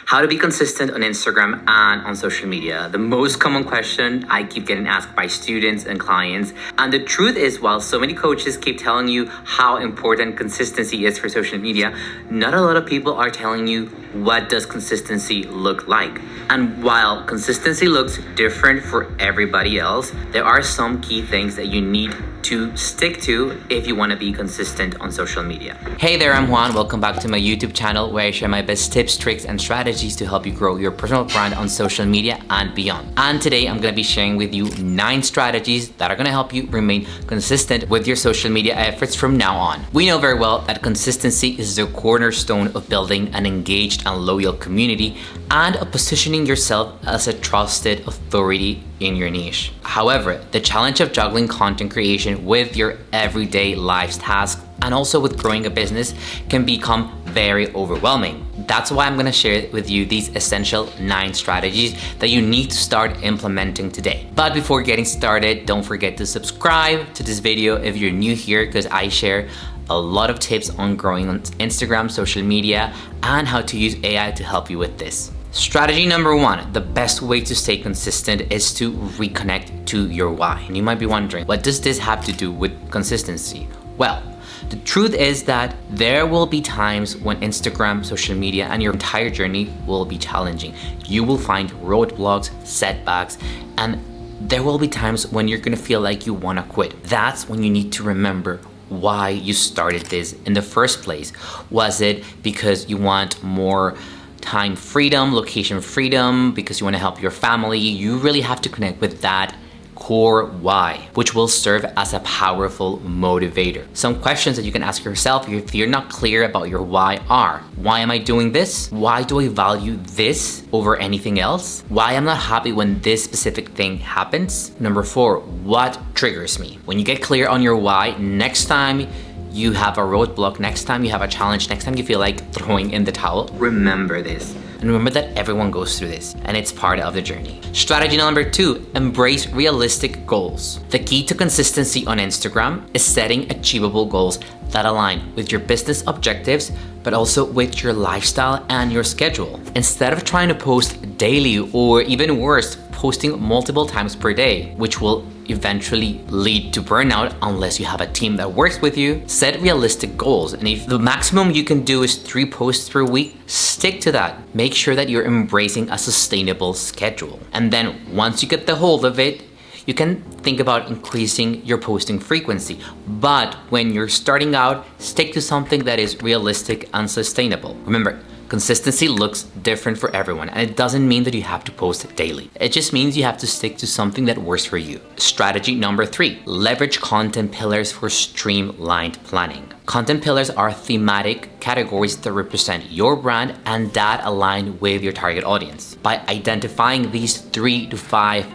How to be consistent on Instagram and on social media. The most common question I keep getting asked by students and clients. And the truth is, while so many coaches keep telling you how important consistency is for social media, not a lot of people are telling you what does consistency look like. And while consistency looks different for everybody else, there are some key things that you need to stick to if you want to be consistent on social media. Hey there, I'm Juan. Welcome back to my YouTube channel where I share my best tips, tricks, and strategies to help you grow your personal brand on social media and beyond. And today I'm going to be sharing with you 9 strategies that are going to help you remain consistent with your social media efforts from now on. We know very well that consistency is the cornerstone of building an engaged and loyal community and of positioning yourself as a trusted authority in your niche. However, the challenge of juggling content creation with your everyday life's tasks and also with growing a business can become very overwhelming. That's why I'm going to share with you these essential 9 strategies that you need to start implementing today. But before getting started, don't forget to subscribe to this video if you're new here, because I share a lot of tips on growing on Instagram, social media, and how to use AI to help you with this. Strategy number 1, the best way to stay consistent is to reconnect to your why. And you might be wondering, what does this have to do with consistency? Well, the truth is that there will be times when Instagram, social media, and your entire journey will be challenging. You will find roadblocks, setbacks, and there will be times when you're gonna feel like you wanna quit. That's when you need to remember why you started this in the first place. Was it because you want more time freedom, location freedom, because you want to help your family? You really have to connect with that core why, which will serve as a powerful motivator. Some questions that you can ask yourself if you're not clear about your why are: why am I doing this? Why do I value this over anything else? Why I'm not happy when this specific thing happens? Number 4, what triggers me? When you get clear on your why, next time you have a roadblock, next time you have a challenge, next time you feel like throwing in the towel, remember this. And remember that everyone goes through this and it's part of the journey. Strategy number 2, embrace realistic goals. The key to consistency on Instagram is setting achievable goals that align with your business objectives, but also with your lifestyle and your schedule. Instead of trying to post daily, or even worse, posting multiple times per day, which will eventually lead to burnout unless you have a team that works with you, set realistic goals. And if the maximum you can do is 3 posts per week, stick to that. Make sure that you're embracing a sustainable schedule. And then once you get the hold of it, you can think about increasing your posting frequency. But when you're starting out, stick to something that is realistic and sustainable. Remember, consistency looks different for everyone, and it doesn't mean that you have to post daily. It just means you have to stick to something that works for you. Strategy number 3, leverage content pillars for streamlined planning. Content pillars are thematic categories that represent your brand and that align with your target audience. By identifying these 3 to 5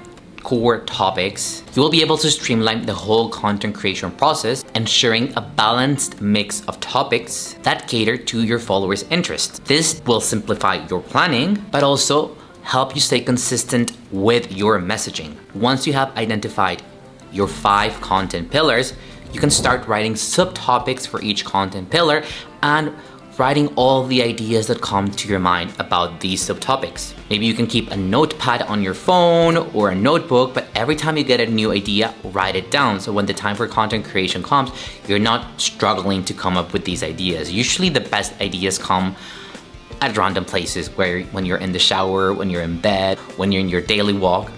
core topics, you will be able to streamline the whole content creation process, ensuring a balanced mix of topics that cater to your followers' interests. This will simplify your planning, but also help you stay consistent with your messaging. Once you have identified your 5 content pillars, you can start writing subtopics for each content pillar and writing all the ideas that come to your mind about these subtopics. Maybe you can keep a notepad on your phone or a notebook, but every time you get a new idea, write it down. So when the time for content creation comes, you're not struggling to come up with these ideas. Usually the best ideas come at random places, when you're in the shower, when you're in bed, when you're in your daily walk.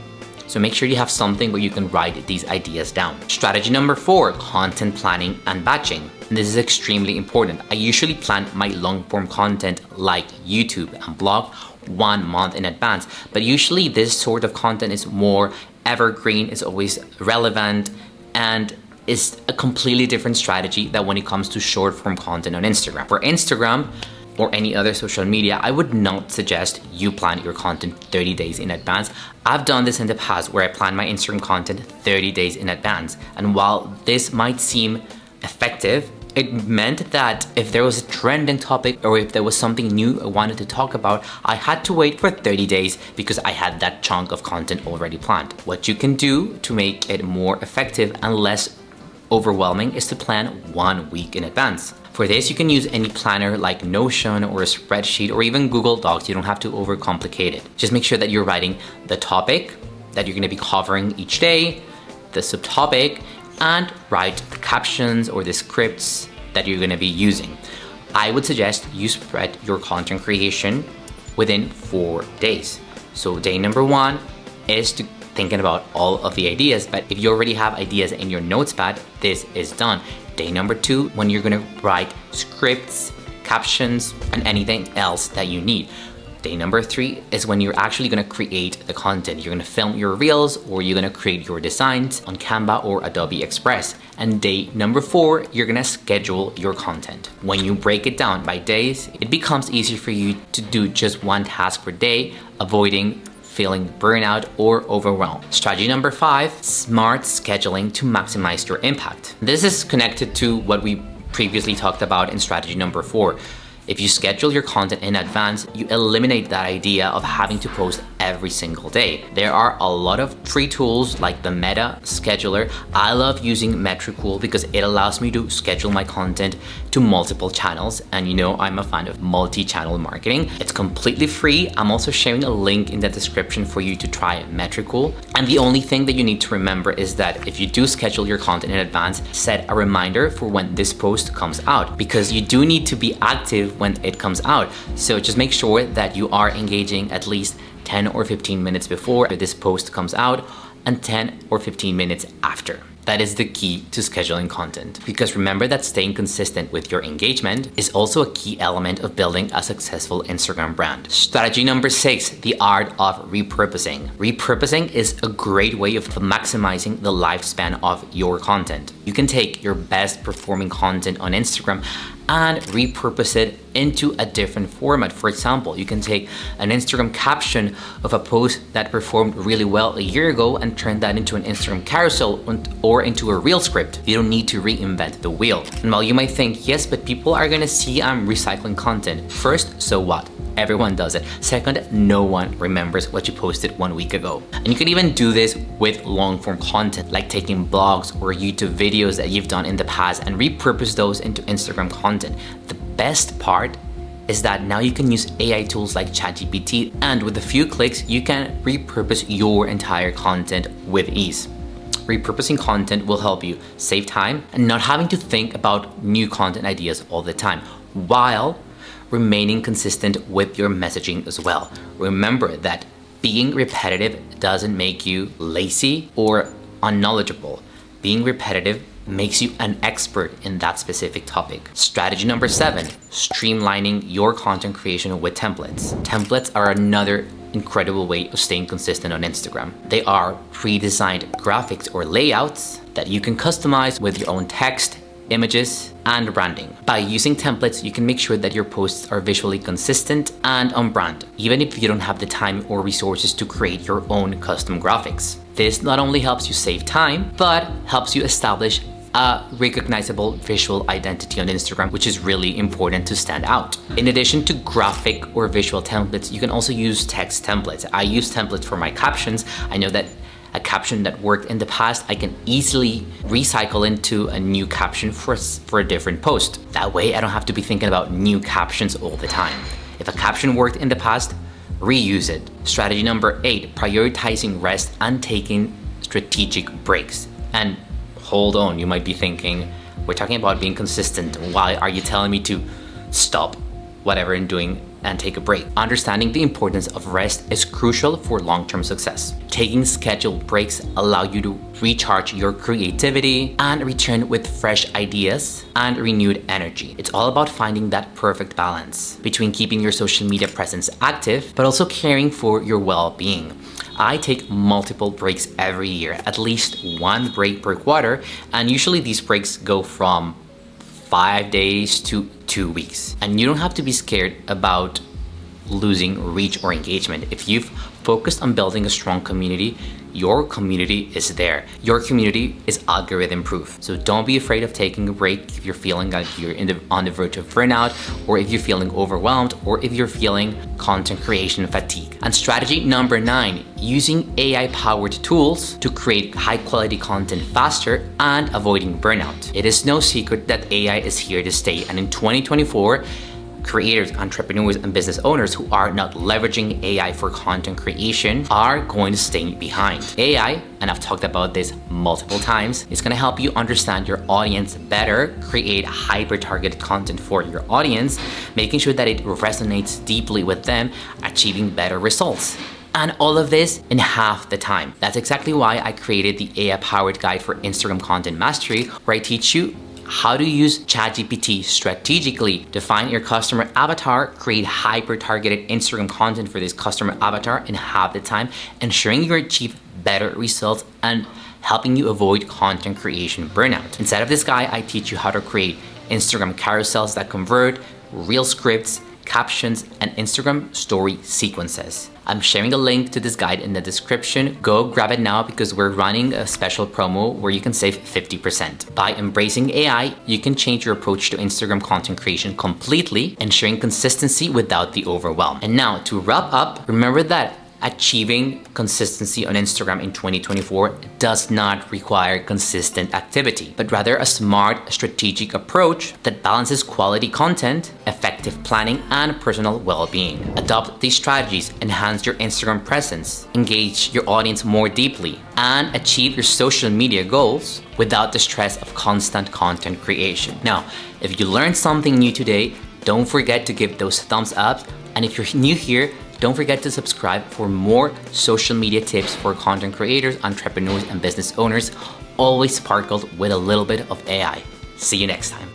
So make sure you have something where you can write these ideas down. Strategy number 4, content planning and batching. And this is extremely important. I usually plan my long form content like YouTube and blog 1 month in advance, but usually this sort of content is more evergreen, it's always relevant, and is a completely different strategy than when it comes to short form content on Instagram. For Instagram, or any other social media, I would not suggest you plan your content 30 days in advance. I've done this in the past where I plan my Instagram content 30 days in advance. And while this might seem effective, it meant that if there was a trending topic or if there was something new I wanted to talk about, I had to wait for 30 days because I had that chunk of content already planned. What you can do to make it more effective and less overwhelming is to plan 1 week in advance. For this, you can use any planner like Notion or a spreadsheet or even Google Docs. You don't have to overcomplicate it. Just make sure that you're writing the topic that you're going to be covering each day, the subtopic, and write the captions or the scripts that you're going to be using. I would suggest you spread your content creation within 4 days. So day number 1 is to thinking about all of the ideas, but if you already have ideas in your notepad, this is done. Day number 2, when you're gonna write scripts, captions, and anything else that you need. Day number 3 is when you're actually gonna create the content. You're gonna film your reels or you're gonna create your designs on Canva or Adobe Express. And day number 4, you're gonna schedule your content. When you break it down by days, it becomes easier for you to do just one task per day, avoiding feeling burnout or overwhelmed. Strategy number 5, smart scheduling to maximize your impact. This is connected to what we previously talked about in strategy number 4. If you schedule your content in advance, you eliminate that idea of having to post every single day. There are a lot of free tools like the Meta Scheduler. I love using Metricool because it allows me to schedule my content to multiple channels. And you know, I'm a fan of multi-channel marketing. It's completely free. I'm also sharing a link in the description for you to try Metricool. And the only thing that you need to remember is that if you do schedule your content in advance, set a reminder for when this post comes out, because you do need to be active when it comes out. So just make sure that you are engaging at least 10 or 15 minutes before this post comes out and 10 or 15 minutes after. That is the key to scheduling content, because remember that staying consistent with your engagement is also a key element of building a successful Instagram brand. Strategy number 6, the art of repurposing. Repurposing is a great way of maximizing the lifespan of your content. You can take your best performing content on Instagram and repurpose it into a different format. For example, you can take an Instagram caption of a post that performed really well a year ago and turn that into an Instagram carousel or into a reel script. You don't need to reinvent the wheel. And while you might think, yes, but people are gonna see I'm recycling content. First, so what? Everyone does it. Second, no one remembers what you posted 1 week ago. And you can even do this with long form content, like taking blogs or YouTube videos that you've done in the past and repurpose those into Instagram content. The best part is that now you can use AI tools like ChatGPT, and with a few clicks, you can repurpose your entire content with ease. Repurposing content will help you save time and not having to think about new content ideas all the time, while remaining consistent with your messaging as well. Remember that being repetitive doesn't make you lazy or unknowledgeable. Being repetitive makes you an expert in that specific topic. Strategy number 7, streamlining your content creation with templates. Templates are another incredible way of staying consistent on Instagram. They are pre-designed graphics or layouts that you can customize with your own text, images, and branding. By using templates, you can make sure that your posts are visually consistent and on brand, even if you don't have the time or resources to create your own custom graphics. This not only helps you save time, but helps you establish a recognizable visual identity on Instagram, which is really important to stand out. In addition to graphic or visual templates, you can also use text templates. I use templates for my captions. I know that a caption that worked in the past, I can easily recycle into a new caption for a different post. That way, I don't have to be thinking about new captions all the time. If a caption worked in the past, reuse it. Strategy number 8, prioritizing rest and taking strategic breaks. And hold on, you might be thinking, we're talking about being consistent. Why are you telling me to stop whatever I'm doing and take a break? Understanding the importance of rest is crucial for long-term success. Taking scheduled breaks allow you to recharge your creativity and return with fresh ideas and renewed energy. It's all about finding that perfect balance between keeping your social media presence active, but also caring for your well-being. I take multiple breaks every year, at least one break per quarter, and usually these breaks go from 5 days to 2 weeks. And you don't have to be scared about losing reach or engagement. If you've focused on building a strong community, your community is there. Your community is algorithm proof. So don't be afraid of taking a break if you're feeling like you're on the verge of burnout, or if you're feeling overwhelmed, or if you're feeling content creation fatigue. And strategy number 9, using AI-powered tools to create high-quality content faster and avoiding burnout. It is no secret that AI is here to stay, and in 2024, creators, entrepreneurs, and business owners who are not leveraging AI for content creation are going to stay behind. AI, and I've talked about this multiple times, is going to help you understand your audience better, create hyper-targeted content for your audience, making sure that it resonates deeply with them, achieving better results. And all of this in half the time. That's exactly why I created the AI-powered guide for Instagram content mastery, where I teach you how to use ChatGPT strategically, define your customer avatar, create hyper-targeted Instagram content for this customer avatar in half the time, ensuring you achieve better results and helping you avoid content creation burnout. Inside of this guide, I teach you how to create Instagram carousels that convert, reel scripts, captions, and Instagram story sequences. I'm sharing a link to this guide in the description. Go grab it now because we're running a special promo where you can save 50%. By embracing AI, you can change your approach to Instagram content creation completely, ensuring consistency without the overwhelm. And now to wrap up, remember that achieving consistency on Instagram in 2024 does not require consistent activity, but rather a smart, strategic approach that balances quality content, effective planning, and personal well-being. Adopt these strategies, enhance your Instagram presence, engage your audience more deeply, and achieve your social media goals without the stress of constant content creation. Now, if you learned something new today, don't forget to give those thumbs up. And if you're new here, don't forget to subscribe for more social media tips for content creators, entrepreneurs, and business owners, always sparkled with a little bit of AI. See you next time.